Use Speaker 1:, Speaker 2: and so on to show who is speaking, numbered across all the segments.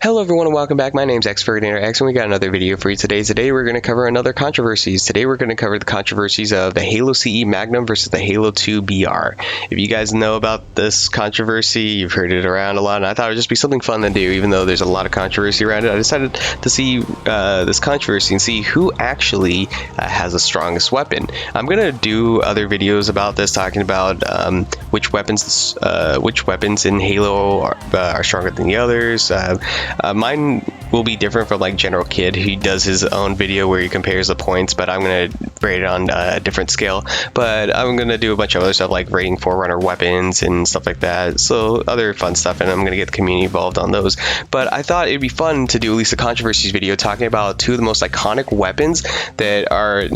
Speaker 1: Hello everyone and welcome back. My name's X and we got another video for you today. Today we're going to cover another controversies. Today we're going to cover the controversies of the Halo CE Magnum versus the Halo 2 BR. If you guys know about this controversy, you've heard it around a lot, and I thought it would just be something fun to do. Even though there's a lot of controversy around it, I decided to see this controversy and see who actually has the strongest weapon. I'm going to do other videos about this, talking about which weapons in Halo are stronger than the others. Mine will be different from like General Kid, who does his own video where he compares the points, but I'm going to rate it on a different scale. But I'm going to do a bunch of other stuff like rating Forerunner weapons and stuff like that, so other fun stuff, and I'm going to get the community involved on those. But I thought it'd be fun to do at least a controversies video talking about two of the most iconic weapons that are,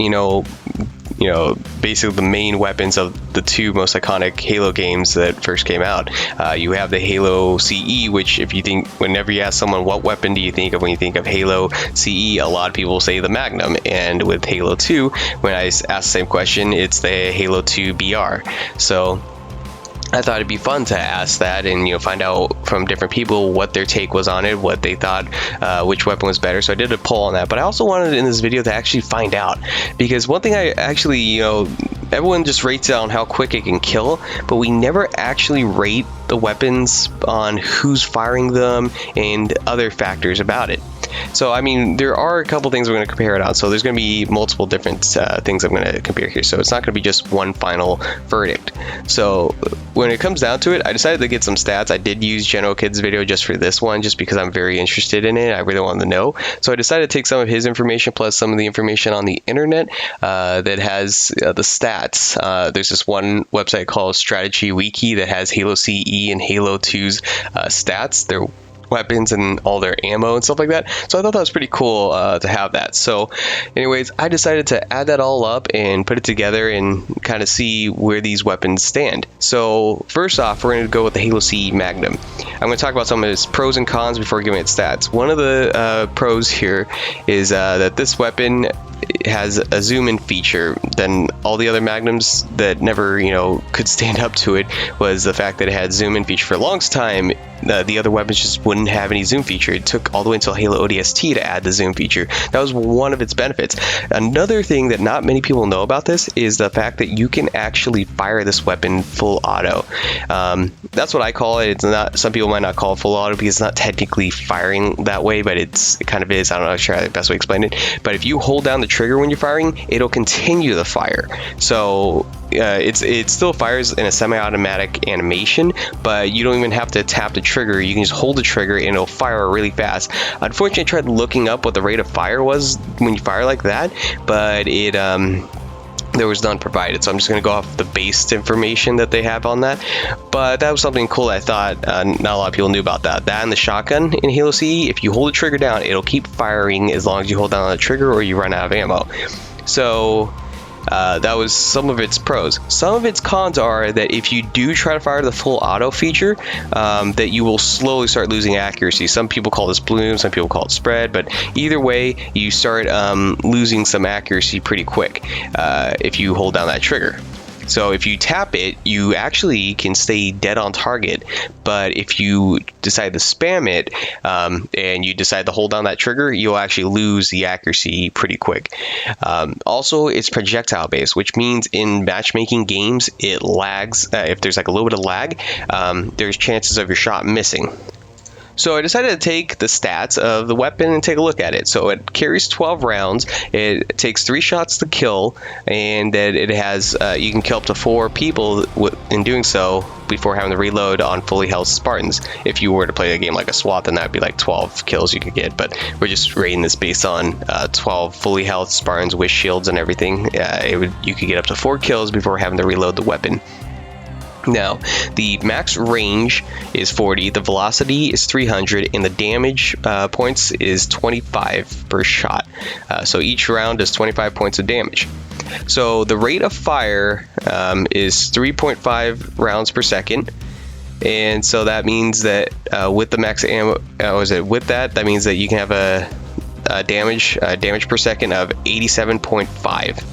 Speaker 1: basically the main weapons of the two most iconic Halo games that first came out. You have the Halo CE, which whenever you ask someone what weapon do you think of when you think of Halo CE, a lot of people say the Magnum. And with Halo 2, when I ask the same question, it's the Halo 2 BR. So I thought it'd be fun to ask that and find out from different people what their take was on it, what they thought which weapon was better. So I did a poll on that, but I also wanted in this video to actually find out, because one thing I actually everyone just rates it on how quick it can kill, but we never actually rate the weapons on who's firing them and other factors about it. So, I mean, there are a couple things we're going to compare it on. So there's going to be multiple different things I'm going to compare here. So it's not going to be just one final verdict. So when it comes down to it, I decided to get some stats. I did use General Kid's video just for this one, just because I'm very interested in it. I really wanted to know. So I decided to take some of his information plus some of the information on the internet that has the stats. There's this one website called Strategy Wiki that has Halo CE and Halo 2's stats. They're weapons and all their ammo and stuff like that. So I thought that was pretty cool to have that. So anyways, I decided to add that all up and put it together and kind of see where these weapons stand. So first off, we're going to go with the Halo CE Magnum. I'm going to talk about some of its pros and cons before giving it stats. One of the pros here is that this weapon has a zoom in feature. Then all the other Magnums that never could stand up to it was the fact that it had zoom in feature. For the longest time, the other weapons just wouldn't have any zoom feature. It took all the way until Halo ODST to add the zoom feature. That was one of its benefits. Another thing that not many people know about this is the fact that you can actually fire this weapon full auto. That's what I call it. It's not. Some people might not call it full auto because it's not technically firing that way, but it kind of is. I don't know how the best way to explain it. But if you hold down the trigger when you're firing, it'll continue the fire. So it still fires in a semi-automatic animation, but you don't even have to tap the trigger. You can just hold the trigger and it'll fire really fast. Unfortunately, I tried looking up what the rate of fire was when you fire like that, but there was none provided, so I'm just going to go off the base information that they have on that. But that was something cool I thought not a lot of people knew about that. That and the shotgun in Halo CE, if you hold the trigger down, it'll keep firing as long as you hold down on the trigger or you run out of ammo. So that was some of its pros. Some of its cons are that if you do try to fire the full auto feature, that you will slowly start losing accuracy. Some people call this bloom, some people call it spread, but either way, you start losing some accuracy pretty quick if you hold down that trigger. So if you tap it, you actually can stay dead on target, but if you decide to spam it and you decide to hold down that trigger, you'll actually lose the accuracy pretty quick. Also, it's projectile based, which means in matchmaking games, it lags. If there's like a little bit of lag, there's chances of your shot missing. So I decided to take the stats of the weapon and take a look at it. So it carries 12 rounds, it takes 3 shots to kill, and that it has you can kill up to 4 people in doing so before having to reload on fully health Spartans. If you were to play a game like a SWAT, then that'd be like 12 kills you could get, but we're just rating this based on 12 fully health Spartans with shields and everything. You could get up to 4 kills before having to reload the weapon. Now, the max range is 40, the velocity is 300, and the damage points is 25 per shot. So each round does 25 points of damage. So the rate of fire is 3.5 rounds per second. And so that means that with the max ammo, that means that you can have a damage per second of 87.5.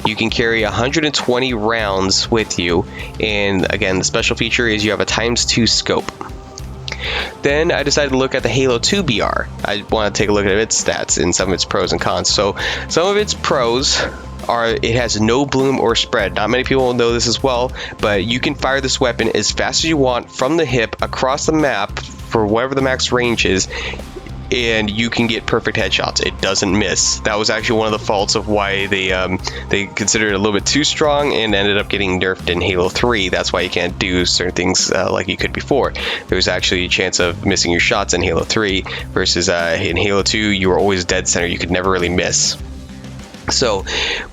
Speaker 1: you can carry 120 rounds with you. And again, the special feature is you have a ×2 scope. Then I decided to look at the Halo 2 BR. I want to take a look at its stats and some of its pros and cons. So some of its pros are it has no bloom or spread. Not many people know this as well, but you can fire this weapon as fast as you want from the hip across the map for whatever the max range is, and you can get perfect headshots. It doesn't miss. That was actually one of the faults of why they considered it a little bit too strong and ended up getting nerfed in Halo 3. That's why you can't do certain things like you could before. There was actually a chance of missing your shots in Halo 3 versus in Halo 2, you were always dead center. You could never really miss. So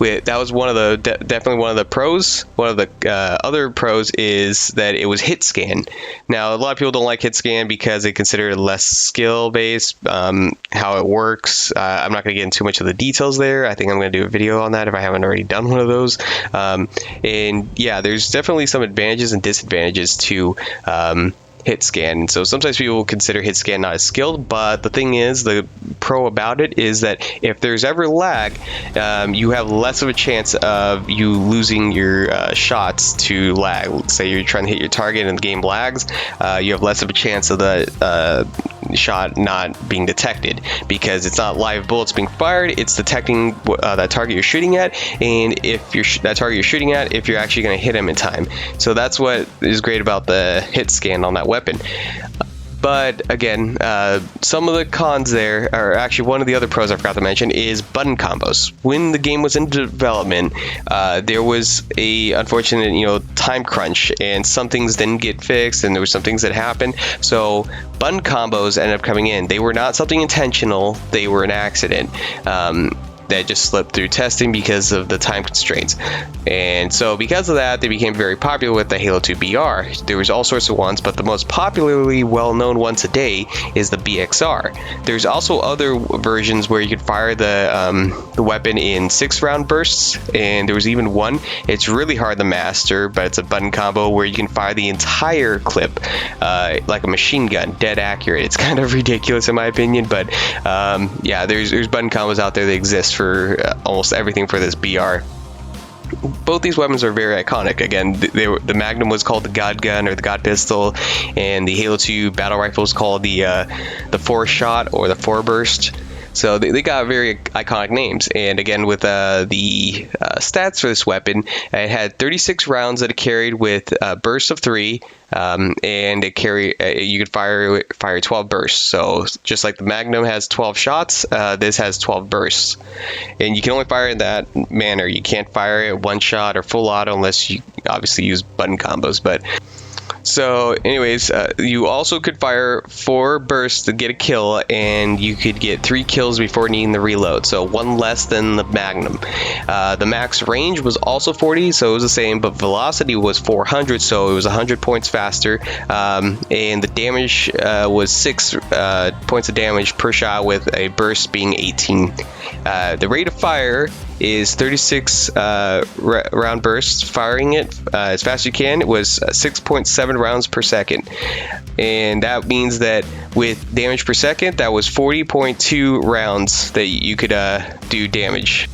Speaker 1: that was one of the definitely one of the pros. One of the other pros is that it was hit scan. Now a lot of people don't like hit scan because they consider it less skill based. How it works, I'm not going to get into too much of the details there. I think I'm going to do a video on that if I haven't already done one of those. And yeah, there's definitely some advantages and disadvantages to hit scan. So sometimes people consider hit scan not as skilled, but the thing is, the pro about it is that if there's ever lag, you have less of a chance of you losing your shots to lag. Let's say you're trying to hit your target and the game lags, you have less of a chance of the shot not being detected because it's not live bullets being fired, it's detecting that target you're shooting at, and if that target you're shooting at, if you're actually going to hit him in time. So that's what is great about the hit scan on that weapon. But again, some of the cons there, or actually one of the other pros I forgot to mention, is button combos. When the game was in development, there was a unfortunate, time crunch, and some things didn't get fixed, and there were some things that happened. So button combos ended up coming in. They were not something intentional; they were an accident. That just slipped through testing because of the time constraints. And so because of that, they became very popular with the Halo 2 BR. There was all sorts of ones, but the most popularly well-known one today is the BXR. There's also other versions where you could fire the weapon in 6-round bursts, and there was even one. It's really hard to master, but it's a button combo where you can fire the entire clip like a machine gun, dead accurate. It's kind of ridiculous in my opinion, but yeah, there's button combos out there that exist for almost everything for this BR. Both these weapons are very iconic. Again, the Magnum was called the God Gun or the God Pistol, and the Halo 2 battle rifle is called the 4-shot or the 4-burst. So they got very iconic names. And again, with the stats for this weapon, it had 36 rounds that it carried with bursts of 3, and you could fire 12 bursts. So just like the Magnum has 12 shots, this has 12 bursts. And you can only fire in that manner. You can't fire it one shot or full auto unless you obviously use button combos. So anyways, you also could fire 4 bursts to get a kill, and you could get 3 kills before needing the reload, so 1 less than the Magnum. The max range was also 40, so it was the same, but velocity was 400, so it was 100 points faster, and the damage was 6 points of damage per shot, with a burst being 18. The rate of fire is 36 round bursts. Firing it as fast as you can, it was 6.7 rounds per second, and that means that with damage per second, that was 40.2 rounds that you could do damage.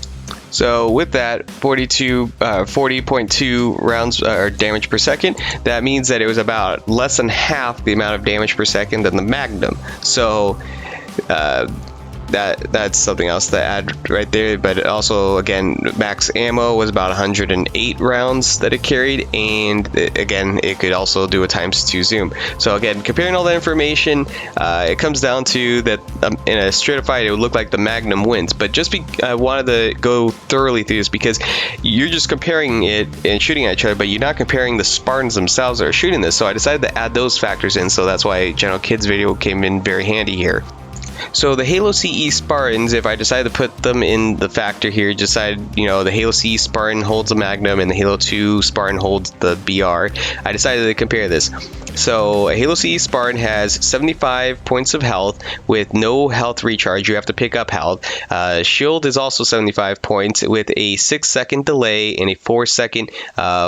Speaker 1: So with that 40.2 rounds or damage per second, that means that it was about less than half the amount of damage per second than the Magnum. So that's something else to add right there. But also, again, max ammo was about 108 rounds that it carried, and again, it could also do a ×2 zoom. So again, comparing all that information, it comes down to that in a straight up fight, it would look like the Magnum wins. But I wanted to go thoroughly through this because you're just comparing it and shooting at each other, but you're not comparing the Spartans themselves that are shooting this. So I decided to add those factors in. So that's why General Kid's video came in very handy here. So the Halo CE Spartans, if I decide to put them in the factor here, the Halo CE Spartan holds a Magnum and the Halo 2 Spartan holds the BR, I decided to compare this. So a Halo CE Spartan has 75 points of health with no health recharge. You have to pick up health. Shield is also 75 points with a 6-second delay and a 4-second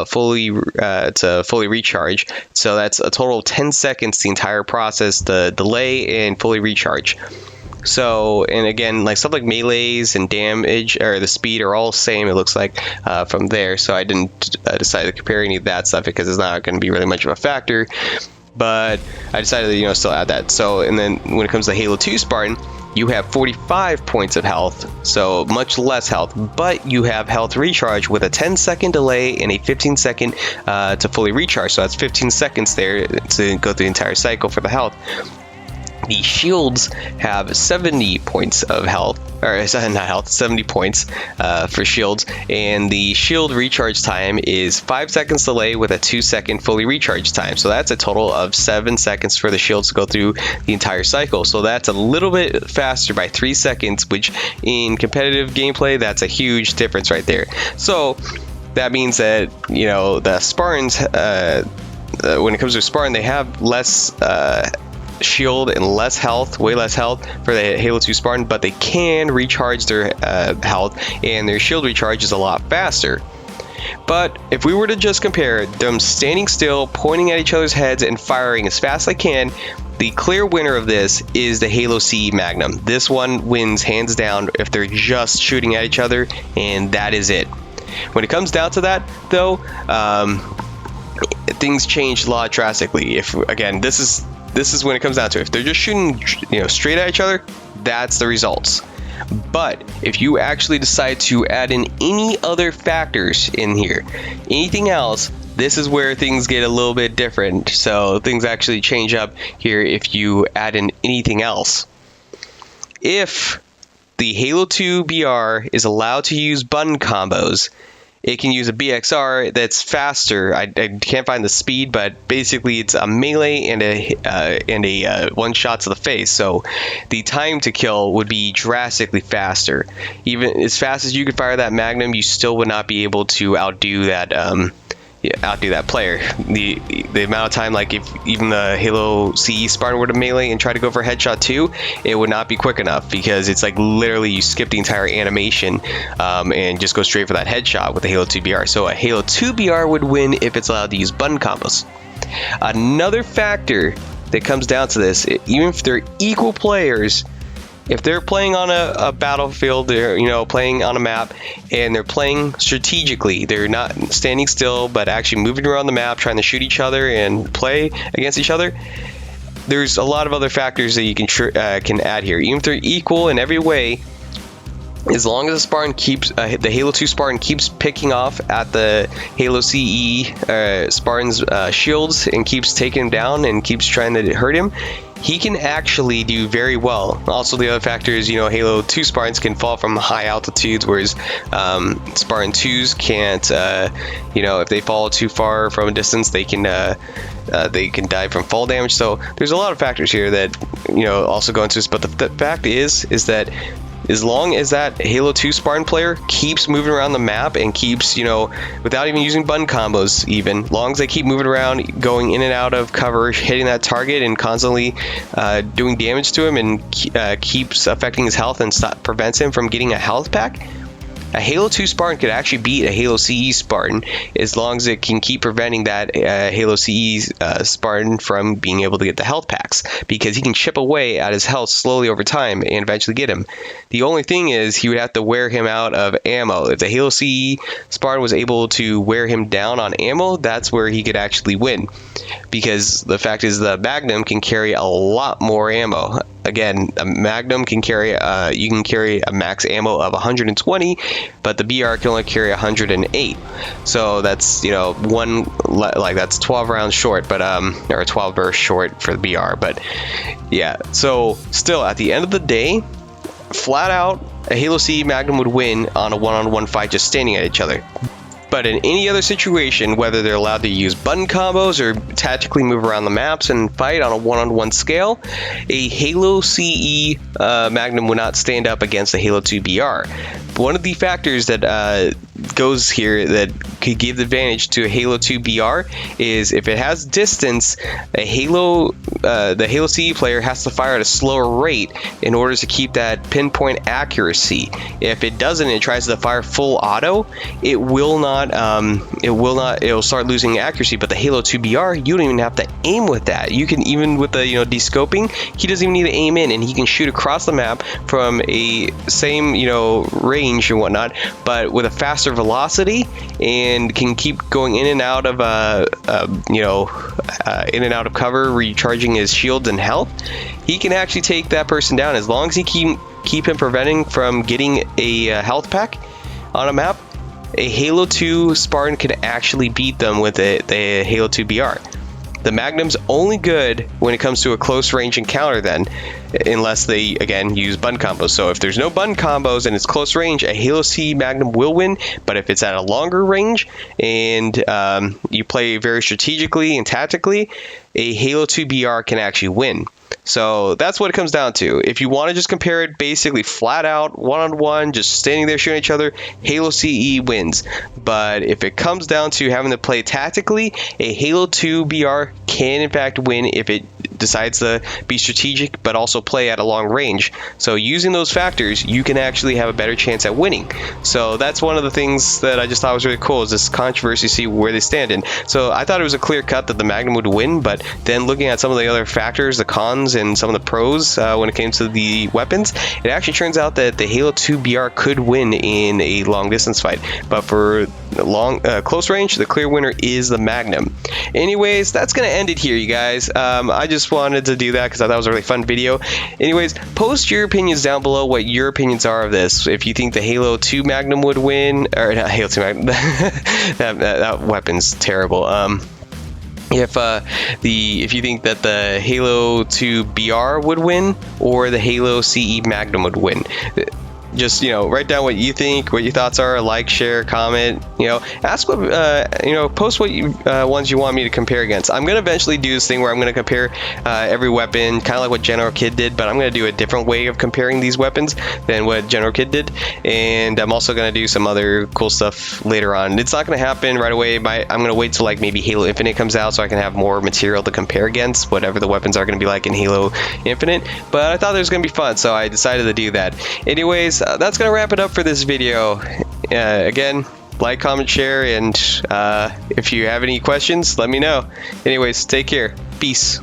Speaker 1: fully recharge. So that's a total of 10 seconds the entire process, the delay and fully recharge. So, and again, like stuff like melees and damage or the speed are all same, it looks like, from there. So I didn't decide to compare any of that stuff because it's not going to be really much of a factor. But I decided to, still add that. So, and then when it comes to Halo 2 Spartan, you have 45 points of health, so much less health, but you have health recharge with a 10-second delay and a 15-second to fully recharge. So that's 15 seconds there to go through the entire cycle for the health. The shields have 70 points of health, or not health, 70 points for shields, and the shield recharge time is 5 seconds delay with a 2-second fully recharge time. So that's a total of 7 seconds for the shields to go through the entire cycle. So that's a little bit faster by 3 seconds, which in competitive gameplay, that's a huge difference right there. So that means that, the Spartans, when it comes to Spartan, they have less shield and less health, way less health for the Halo 2 Spartan, but they can recharge their health, and their shield recharge is a lot faster. But if we were to just compare them standing still, pointing at each other's heads and firing as fast as I can, the clear winner of this is the Halo CE Magnum. This one wins hands down if they're just shooting at each other, and that is it. When it comes down to that, though, things change a lot drastically. If, again, this is when it comes down to it. If they're just shooting, straight at each other, that's the results. But if you actually decide to add in any other factors in here, anything else, this is where things get a little bit different. So things actually change up here if you add in anything else. If the Halo 2 BR is allowed to use button combos, it can use a BXR that's faster. I can't find the speed, but basically it's a melee and a one shot to the face. So the time to kill would be drastically faster. Even as fast as you could fire that Magnum, you still would not be able to outdo that player. The amount of time, like if even the Halo CE Spartan were to melee and try to go for a headshot too, it would not be quick enough, because it's like literally you skip the entire animation and just go straight for that headshot with the Halo 2 BR. So a Halo 2 BR would win if it's allowed to use button combos. Another factor that comes down to this, even if they're equal players, if they're playing on a battlefield, they're playing on a map, and they're playing strategically, they're not standing still but actually moving around the map trying to shoot each other and play against each other, there's a lot of other factors that you can add here. Even if they're equal in every way, as long as the Spartan keeps the Halo 2 Spartan keeps picking off at the Halo CE Spartan's shields and keeps taking him down and keeps trying to hurt him, he can actually do very well. Also, the other factor is, Halo 2 Spartans can fall from high altitudes, whereas Spartan 2s can't. If they fall too far from a distance, they can die from fall damage. So there's a lot of factors here that also go into this. But the fact is that as long as that Halo 2 Spartan player keeps moving around the map and keeps, without even using button combos, even, long as they keep moving around, going in and out of cover, hitting that target and constantly doing damage to him, and keeps affecting his health and prevents him from getting a health pack, a Halo 2 Spartan could actually beat a Halo CE Spartan, as long as it can keep preventing that Halo CE Spartan from being able to get the health packs, because he can chip away at his health slowly over time and eventually get him. The only thing is, he would have to wear him out of ammo. If the Halo CE Spartan was able to wear him down on ammo, that's where he could actually win, because the fact is the Magnum can carry a lot more ammo. Again, a Magnum can carry, you can carry a max ammo of 120, but the BR can only carry 108. So that's, that's 12 rounds short, but, or 12 bursts short for the BR. But yeah, so still at the end of the day, flat out, a Halo CE Magnum would win on a one-on-one fight just standing at each other. But in any other situation, whether they're allowed to use button combos or tactically move around the maps and fight on a one-on-one scale, a Halo CE Magnum would not stand up against the Halo 2 BR. one of the factors that goes here that could give the advantage to a Halo 2 BR is if it has distance, the Halo CE player has to fire at a slower rate in order to keep that pinpoint accuracy. If it doesn't, it tries to fire full auto, it'll start losing accuracy. But the Halo 2 BR, you don't even have to aim with that. You can, even with the descoping, he doesn't even need to aim in, and he can shoot across the map from a same range and whatnot, but with a faster velocity, and can keep going in and out of cover, recharging his shields and health. He can actually take that person down as long as he keep him preventing from getting a health pack on a map. A Halo 2 Spartan can actually beat them with the Halo 2 BR. The Magnum's only good when it comes to a close range encounter then, unless they, again, use button combos. So if there's no button combos and it's close range, a Halo CE Magnum will win. But if it's at a longer range and you play very strategically and tactically, a Halo 2 BR can actually win. So that's what it comes down to. If you want to just compare it basically flat out, one-on-one, just standing there shooting each other, Halo CE wins. But if it comes down to having to play tactically, a Halo 2 BR can in fact win if it decides to be strategic but also play at a long range. So using those factors, you can actually have a better chance at winning. So that's one of the things that I just thought was really cool, is this controversy, see where they stand in. So I thought it was a clear cut that the Magnum would win, but then looking at some of the other factors, the cons and some of the pros when it came to the weapons, it actually turns out that the Halo 2 BR could win in a long distance fight. But for close range, the clear winner is the Magnum. Anyways, that's gonna end it here, you guys. I just wanted to do that because I thought it was a really fun video. Anyways, post your opinions down below, what your opinions are of this. If you think the Halo 2 Magnum would win, or not Halo 2 Magnum, that weapon's terrible. If you think that the Halo 2 BR would win or the Halo CE Magnum would win. Just write down what you think, what your thoughts are. Like, share, comment. Ask what post what ones you want me to compare against. I'm gonna eventually do this thing where I'm gonna compare every weapon, kind of like what General Kid did, but I'm gonna do a different way of comparing these weapons than what General Kid did. And I'm also gonna do some other cool stuff later on. It's not gonna happen right away. I'm gonna wait till like maybe Halo Infinite comes out so I can have more material to compare against whatever the weapons are gonna be like in Halo Infinite. But I thought it was gonna be fun, so I decided to do that. Anyways. That's gonna wrap it up for this video. Again, like, comment, share, and if you have any questions, let me know. Anyways, take care. Peace.